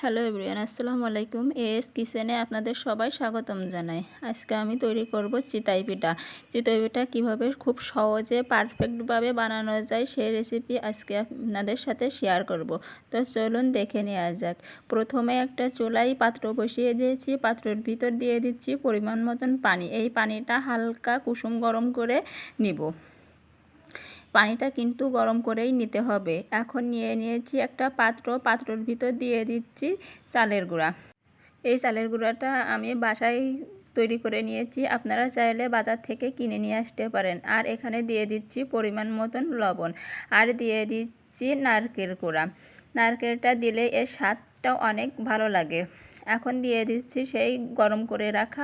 Hello everyone, আসসালামু আলাইকুম। As কিচেনে আপনাদের সবাই স্বাগতম জানাই। আজকে আমি তৈরি করব চিতই পিঠা। চিতই পিঠা কীভাবে খুব সহজে পারফেক্টভাবে বানানো যায় সেই রেসিপি আজকে আপনাদের সাথে শেয়ার করব। তো চলুন দেখে নেওয়া যাক। প্রথমে একটা চুলায় পাত্র বসিয়ে দিয়েছি, পাত্রের ভিতর দিয়ে দিচ্ছি পরিমাণ মতন পানি। এই পানিটা হালকা কুসুম গরম করে নিব। পানিটা কিন্তু গরম করেই নিতে হবে। এখন নিয়ে নিয়েছি একটা পাত্রর ভিতর দিয়ে দিচ্ছি চালের গুঁড়া। এই চালের গুঁড়াটা আমি বাসায় তৈরি করে নিয়েছি, আপনারা চাইলে বাজার থেকে কিনে নিয়ে আসতে পারেন। আর এখানে দিয়ে দিচ্ছি পরিমাণ মতন লবণ, আর দিয়ে দিচ্ছি নারকেল কোড়া। নারকেলটা দিলে এর স্বাদটা অনেক ভালো লাগে। এখন দিয়ে দিচ্ছি সেই গরম করে রাখা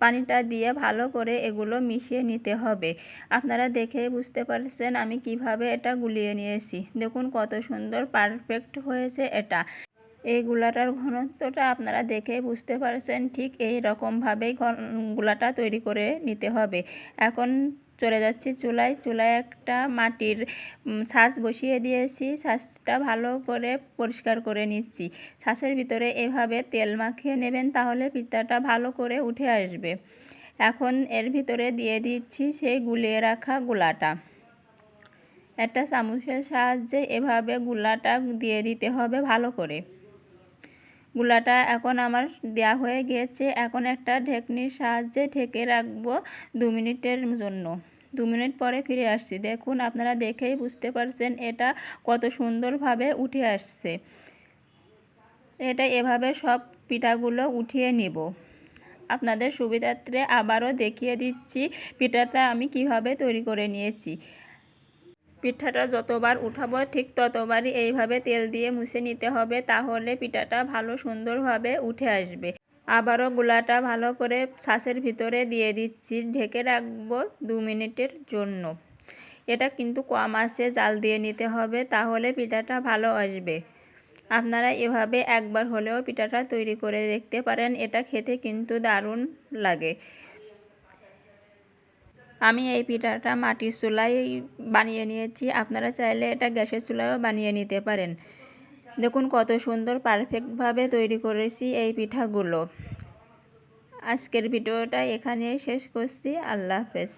পানিটা দিয়ে ভালো করে এগুলো মিশিয়ে নিতে হবে। আপনারা দেখে বুঝতে পারছেন আমি কিভাবে এটা গুলিয়ে নিয়েছি। দেখুন কত সুন্দর পারফেক্ট হয়েছে এটা। এই গুলাটার ঘনত্বটা আপনারা দেখে বুঝতে পারছেন, ঠিক এই রকমভাবেই গুলাটা তৈরি করে নিতে হবে। এখন চলে যাচ্ছি চুলায় একটা মাটির ছাঁচ বসিয়ে দিয়েছি। ছাঁচটা ভালো করে পরিষ্কার করে নিচ্ছি। ছাঁচের ভিতরে এভাবে তেল মাখিয়ে নেবেন, তাহলে পিঠাটা ভালো করে উঠে আসবে। এখন এর ভিতরে দিয়ে দিচ্ছি সেই গুলিয়ে রাখা গুলাটা। একটা চামচের সাহায্যে এভাবে গুলাটা দিয়ে দিতে হবে ভালো করে। গুলাটা এখন আমার দেয়া হয়ে গিয়েছে। এখন একটা ঢেকনির সাহায্যে ঢেকে রাখবো 2 মিনিটের জন্য। 2 মিনিট পরে ফিরে আসছি। দেখুন আপনারা দেখেই বুঝতে পারছেন এটা কত সুন্দরভাবে উঠে আসছে। এটা এভাবে সব পিঠাগুলো উঠিয়ে নিব। আপনাদের সুবিধার্থে আবারও দেখিয়ে দিচ্ছি পিঠাটা আমি কিভাবে তৈরি করে নিয়েছি। পিঠাটা যতবার উঠাবো ঠিক ততবারই এইভাবে তেল দিয়ে মুছে নিতে হবে, তাহলে পিঠাটা ভালো সুন্দরভাবে উঠে আসবে। আবারও গুলাটা ভালো করে ছাঁচের ভিতরে দিয়ে দিচ্ছি, ঢেকে রাখবো 2 মিনিটের জন্য। এটা কিন্তু কম আঁচে জাল দিয়ে নিতে হবে, তাহলে পিঠাটা ভালো আসবে। আপনারা এভাবে একবার হলেও পিঠাটা তৈরি করে দেখতে পারেন, এটা খেতে কিন্তু দারুণ লাগে। আমি এই পিঠাটা মাটির চুলায় বানিয়ে নিয়েছি, আপনারা চাইলে এটা গ্যাসের চুলায়ও বানিয়ে নিতে পারেন। দেখুন কত সুন্দর পারফেক্টভাবে তৈরি করেছি এই পিঠাগুলো। আজকের ভিডিওটা এখানেই শেষ করছি। আল্লাহ হাফেজ।